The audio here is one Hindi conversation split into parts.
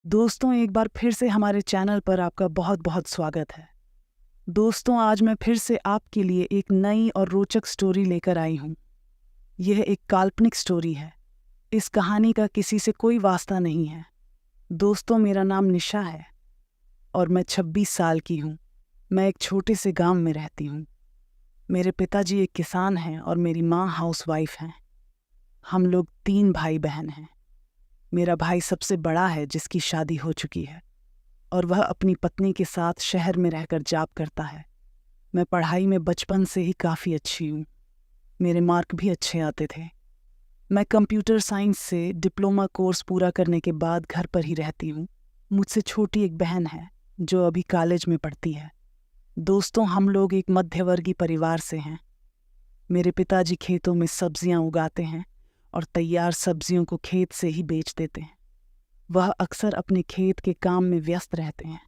दोस्तों, एक बार फिर से हमारे चैनल पर आपका बहुत बहुत स्वागत है। दोस्तों, आज मैं फिर से आपके लिए एक नई और रोचक स्टोरी लेकर आई हूँ। यह एक काल्पनिक स्टोरी है। इस कहानी का किसी से कोई वास्ता नहीं है। दोस्तों, मेरा नाम निशा है और मैं 26 साल की हूँ। मैं एक छोटे से गांव में रहती हूँ। मेरे पिताजी एक किसान हैं और मेरी माँ हाउसवाइफ हैं। हम लोग 3 भाई बहन हैं। मेरा भाई सबसे बड़ा है, जिसकी शादी हो चुकी है और वह अपनी पत्नी के साथ शहर में रहकर जॉब करता है। मैं पढ़ाई में बचपन से ही काफ़ी अच्छी हूँ। मेरे मार्क भी अच्छे आते थे। मैं कंप्यूटर साइंस से डिप्लोमा कोर्स पूरा करने के बाद घर पर ही रहती हूँ। मुझसे छोटी एक बहन है जो अभी कॉलेज में पढ़ती है। दोस्तों, हम लोग एक मध्यवर्गीय परिवार से हैं। मेरे पिताजी खेतों में सब्जियां उगाते हैं और तैयार सब्जियों को खेत से ही बेच देते हैं। वह अक्सर अपने खेत के काम में व्यस्त रहते हैं।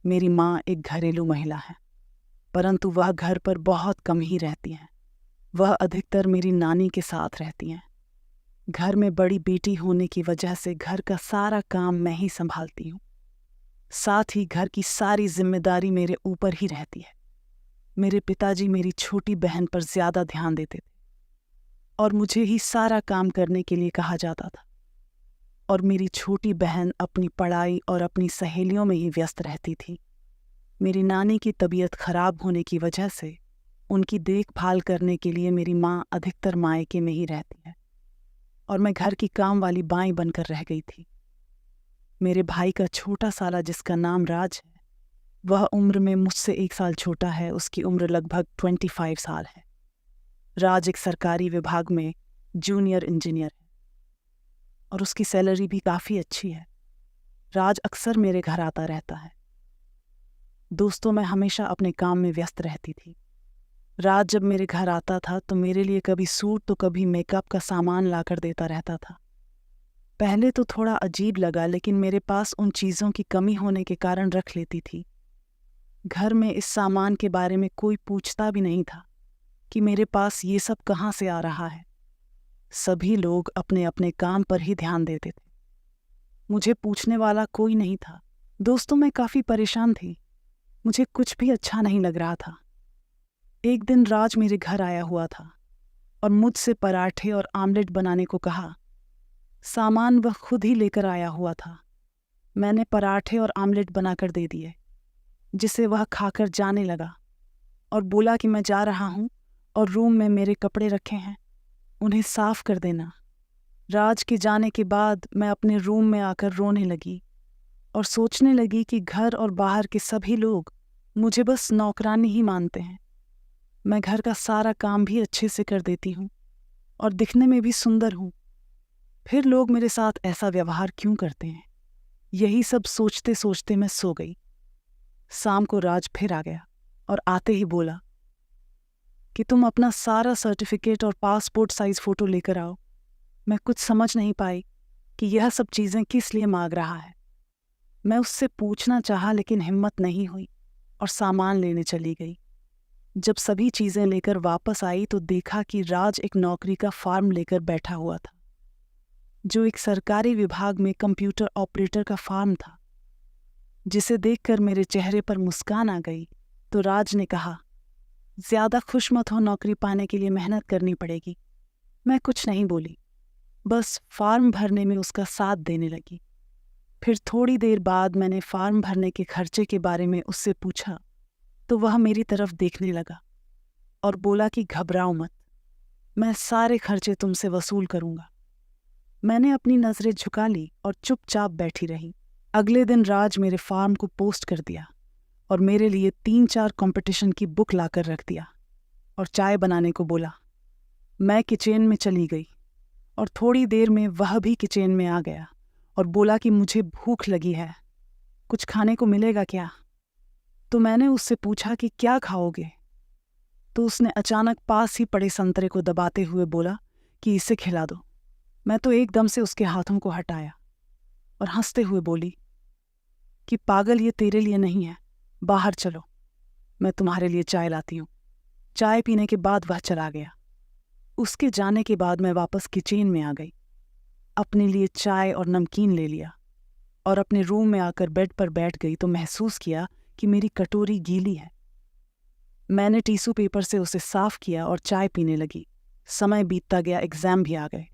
मेरी माँ एक घरेलू महिला है, परंतु वह घर पर बहुत कम ही रहती हैं। वह अधिकतर मेरी नानी के साथ रहती हैं। घर में बड़ी बेटी होने की वजह से घर का सारा काम मैं ही संभालती हूँ। साथ ही घर की सारी जिम्मेदारी मेरे ऊपर ही रहती है। मेरे पिताजी मेरी छोटी बहन पर ज्यादा ध्यान देते थे और मुझे ही सारा काम करने के लिए कहा जाता था। और मेरी छोटी बहन अपनी पढ़ाई और अपनी सहेलियों में ही व्यस्त रहती थी। मेरी नानी की तबीयत खराब होने की वजह से उनकी देखभाल करने के लिए मेरी माँ अधिकतर मायके में ही रहती है और मैं घर की काम वाली बाई बनकर रह गई थी। मेरे भाई का छोटा साला, जिसका नाम राज है, वह उम्र में मुझसे 1 साल छोटा है। उसकी उम्र लगभग 25 साल है। राज एक सरकारी विभाग में जूनियर इंजीनियर है और उसकी सैलरी भी काफ़ी अच्छी है। राज अक्सर मेरे घर आता रहता है। दोस्तों, मैं हमेशा अपने काम में व्यस्त रहती थी। राज जब मेरे घर आता था तो मेरे लिए कभी सूट तो कभी मेकअप का सामान लाकर देता रहता था। पहले तो थोड़ा अजीब लगा, लेकिन मेरे पास उन चीज़ों की कमी होने के कारण रख लेती थी। घर में इस सामान के बारे में कोई पूछता भी नहीं था कि मेरे पास ये सब कहाँ से आ रहा है। सभी लोग अपने अपने काम पर ही ध्यान देते थे। मुझे पूछने वाला कोई नहीं था। दोस्तों, मैं काफ़ी परेशान थी। मुझे कुछ भी अच्छा नहीं लग रहा था। एक दिन राज मेरे घर आया हुआ था और मुझसे पराठे और आमलेट बनाने को कहा। सामान वह खुद ही लेकर आया हुआ था। मैंने पराठे और आमलेट बनाकर दे दिए, जिसे वह खाकर जाने लगा और बोला कि मैं जा रहा हूँ और रूम में मेरे कपड़े रखे हैं, उन्हें साफ कर देना। राज के जाने के बाद मैं अपने रूम में आकर रोने लगी और सोचने लगी कि घर और बाहर के सभी लोग मुझे बस नौकरानी ही मानते हैं। मैं घर का सारा काम भी अच्छे से कर देती हूँ और दिखने में भी सुंदर हूँ। फिर लोग मेरे साथ ऐसा व्यवहार क्यों करते हैं? यही सब सोचते सोचते मैं सो गई। शाम को राज फिर आ गया और आते ही बोला कि तुम अपना सारा सर्टिफिकेट और पासपोर्ट साइज फोटो लेकर आओ। मैं कुछ समझ नहीं पाई कि यह सब चीज़ें किस लिए मांग रहा है। मैं उससे पूछना चाहा, लेकिन हिम्मत नहीं हुई और सामान लेने चली गई। जब सभी चीज़ें लेकर वापस आई तो देखा कि राज एक नौकरी का फॉर्म लेकर बैठा हुआ था, जो एक सरकारी विभाग में कंप्यूटर ऑपरेटर का फॉर्म था। जिसे देखकर मेरे चेहरे पर मुस्कान आ गई तो राज ने कहा, ज़्यादा खुश मत हो, नौकरी पाने के लिए मेहनत करनी पड़ेगी। मैं कुछ नहीं बोली, बस फॉर्म भरने में उसका साथ देने लगी। फिर थोड़ी देर बाद मैंने फॉर्म भरने के खर्चे के बारे में उससे पूछा तो वह मेरी तरफ देखने लगा और बोला कि घबराओ मत, मैं सारे खर्चे तुमसे वसूल करूंगा। मैंने अपनी नज़रें झुका ली और चुपचाप बैठी रही। अगले दिन राज मेरे फॉर्म को पोस्ट कर दिया और मेरे लिए 3-4 कंपटीशन की बुक लाकर रख दिया और चाय बनाने को बोला। मैं किचन में चली गई और थोड़ी देर में वह भी किचन में आ गया और बोला कि मुझे भूख लगी है, कुछ खाने को मिलेगा क्या? तो मैंने उससे पूछा कि क्या खाओगे? तो उसने अचानक पास ही पड़े संतरे को दबाते हुए बोला कि इसे खिला दो। मैं तो एकदम से उसके हाथों को हटाया और हंसते हुए बोली कि पागल, ये तेरे लिए नहीं है, बाहर चलो, मैं तुम्हारे लिए चाय लाती हूँ। चाय पीने के बाद वह चला गया। उसके जाने के बाद मैं वापस किचन में आ गई, अपने लिए चाय और नमकीन ले लिया और अपने रूम में आकर बेड पर बैठ गई तो महसूस किया कि मेरी कटोरी गीली है। मैंने टिश्यू पेपर से उसे साफ किया और चाय पीने लगी। समय बीतता गया, एग्ज़ाम भी आ गए।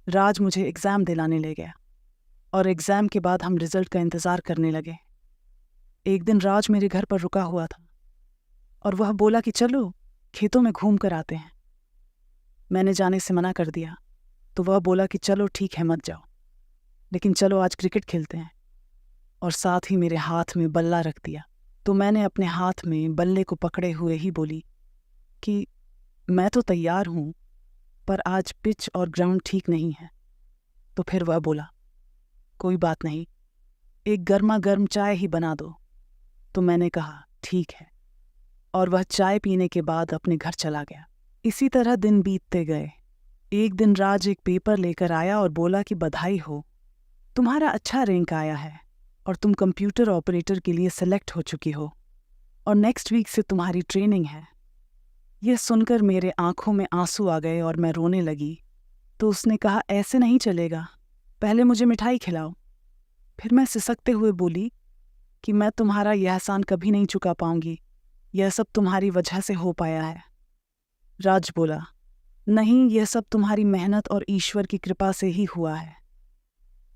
राज मुझे एग्ज़ाम दिलाने ले गया और एग्ज़ाम के बाद हम रिज़ल्ट का इंतज़ार करने लगे। एक दिन राज मेरे घर पर रुका हुआ था और वह बोला कि चलो खेतों में घूम कर आते हैं। मैंने जाने से मना कर दिया तो वह बोला कि चलो ठीक है, मत जाओ, लेकिन चलो आज क्रिकेट खेलते हैं, और साथ ही मेरे हाथ में बल्ला रख दिया। तो मैंने अपने हाथ में बल्ले को पकड़े हुए ही बोली कि मैं तो तैयार हूँ, पर आज पिच और ग्राउंड ठीक नहीं है। तो फिर वह बोला कोई बात नहीं, एक गर्मा गर्म चाय ही बना दो। तो मैंने कहा ठीक है, और वह चाय पीने के बाद अपने घर चला गया। इसी तरह दिन बीतते गए। एक दिन राज एक पेपर लेकर आया और बोला कि बधाई हो, तुम्हारा अच्छा रैंक आया है और तुम कंप्यूटर ऑपरेटर के लिए सेलेक्ट हो चुकी हो और नेक्स्ट वीक से तुम्हारी ट्रेनिंग है। यह सुनकर मेरे आंखों में आंसू आ गए और मैं रोने लगी। तो उसने कहा ऐसे नहीं चलेगा, पहले मुझे मिठाई खिलाओ। फिर मैं सिसकते हुए बोली कि मैं तुम्हारा यह एहसान कभी नहीं चुका पाऊंगी, यह सब तुम्हारी वजह से हो पाया है। राज बोला नहीं, यह सब तुम्हारी मेहनत और ईश्वर की कृपा से ही हुआ है।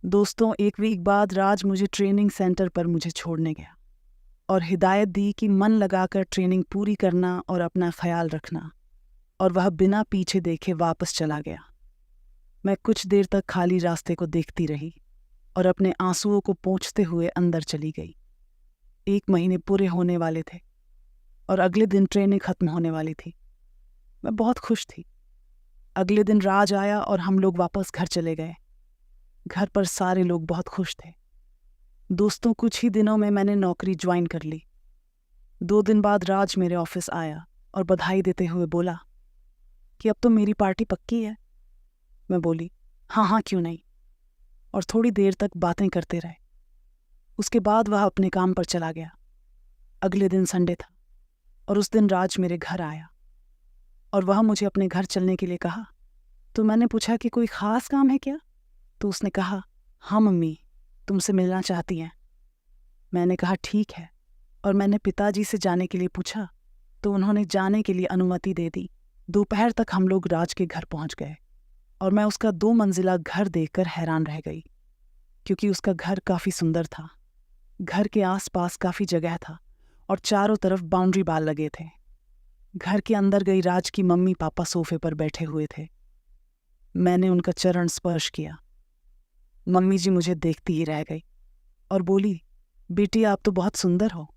दोस्तों, एक वीक बाद राज मुझे ट्रेनिंग सेंटर पर मुझे छोड़ने गया और हिदायत दी कि मन लगाकर ट्रेनिंग पूरी करना और अपना ख्याल रखना, और वह बिना पीछे देखे वापस चला गया। मैं कुछ देर तक खाली रास्ते को देखती रही और अपने आंसुओं को पोंछते हुए अंदर चली गई। 1 महीने पूरे होने वाले थे और अगले दिन ट्रेनिंग खत्म होने वाली थी। मैं बहुत खुश थी। अगले दिन राज आया और हम लोग वापस घर चले गए। घर पर सारे लोग बहुत खुश थे। दोस्तों, कुछ ही दिनों में मैंने नौकरी ज्वाइन कर ली। 2 दिन बाद राज मेरे ऑफिस आया और बधाई देते हुए बोला कि अब तो मेरी पार्टी पक्की है। मैं बोली हाँ हाँ, क्यों नहीं, और थोड़ी देर तक बातें करते रहे। उसके बाद वह अपने काम पर चला गया। अगले दिन संडे था और उस दिन राज मेरे घर आया और वह मुझे अपने घर चलने के लिए कहा। तो मैंने पूछा कि कोई ख़ास काम है क्या? तो उसने कहा हाँ मम्मी, तुमसे मिलना चाहती हैं। मैंने कहा ठीक है, और मैंने पिताजी से जाने के लिए पूछा तो उन्होंने जाने के लिए अनुमति दे दी। दोपहर तक हम लोग राज के घर पहुंच गए और मैं उसका 2 मंजिला घर देखकर हैरान रह गई, क्योंकि उसका घर काफ़ी सुंदर था। घर के आसपास काफ़ी जगह था और चारों तरफ बाउंड्री बाल लगे थे। घर के अंदर गई, राज की मम्मी पापा सोफे पर बैठे हुए थे। मैंने उनका चरण स्पर्श किया। मम्मी जी मुझे देखती ही रह गई और बोली बेटी, आप तो बहुत सुंदर हो,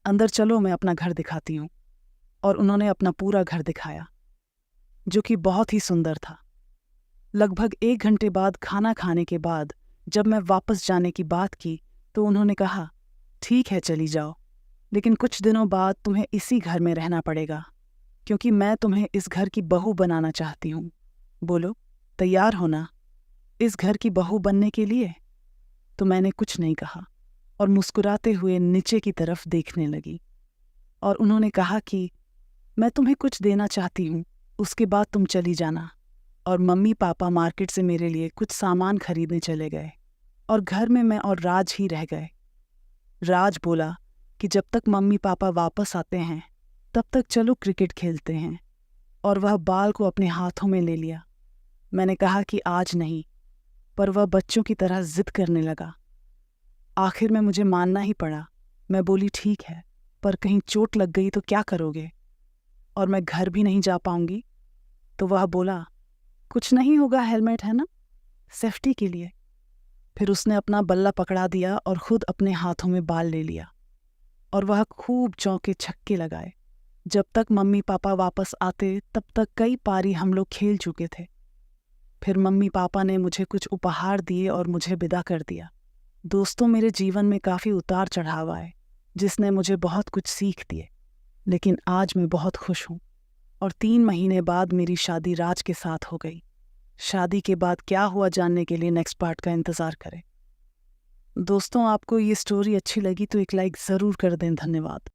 अंदर चलो, मैं अपना घर दिखाती हूँ। और उन्होंने अपना पूरा घर दिखाया, जो कि बहुत ही सुंदर था। लगभग 1 घंटे बाद, खाना खाने के बाद, जब मैं वापस जाने की बात की तो उन्होंने कहा ठीक है चली जाओ, लेकिन कुछ दिनों बाद तुम्हें इसी घर में रहना पड़ेगा, क्योंकि मैं तुम्हें इस घर की बहू बनाना चाहती हूँ। बोलो तैयार हो ना इस घर की बहू बनने के लिए? तो मैंने कुछ नहीं कहा और मुस्कुराते हुए नीचे की तरफ देखने लगी। और उन्होंने कहा कि मैं तुम्हें कुछ देना चाहती हूँ, उसके बाद तुम चली जाना। और मम्मी पापा मार्केट से मेरे लिए कुछ सामान खरीदने चले गए और घर में मैं और राज ही रह गए। राज बोला कि जब तक मम्मी पापा वापस आते हैं तब तक चलो क्रिकेट खेलते हैं, और वह बाल को अपने हाथों में ले लिया। मैंने कहा कि आज नहीं, पर वह बच्चों की तरह जिद करने लगा। आखिर में मुझे मानना ही पड़ा। मैं बोली ठीक है, पर कहीं चोट लग गई तो क्या करोगे, और मैं घर भी नहीं जा पाऊंगी? तो वह बोला कुछ नहीं होगा, हेलमेट है ना, सेफ्टी के लिए। फिर उसने अपना बल्ला पकड़ा दिया और खुद अपने हाथों में बाल ले लिया, और वह खूब चौके छक्के लगाए। जब तक मम्मी पापा वापस आते तब तक कई पारी हम लोग खेल चुके थे। फिर मम्मी पापा ने मुझे कुछ उपहार दिए और मुझे विदा कर दिया। दोस्तों, मेरे जीवन में काफ़ी उतार चढ़ाव आए, जिसने मुझे बहुत कुछ सीख दिए, लेकिन आज मैं बहुत खुश हूँ। और 3 महीने बाद मेरी शादी राज के साथ हो गई। शादी के बाद क्या हुआ जानने के लिए नेक्स्ट पार्ट का इंतज़ार करें। दोस्तों, आपको ये स्टोरी अच्छी लगी तो एक लाइक ज़रूर कर दें। धन्यवाद।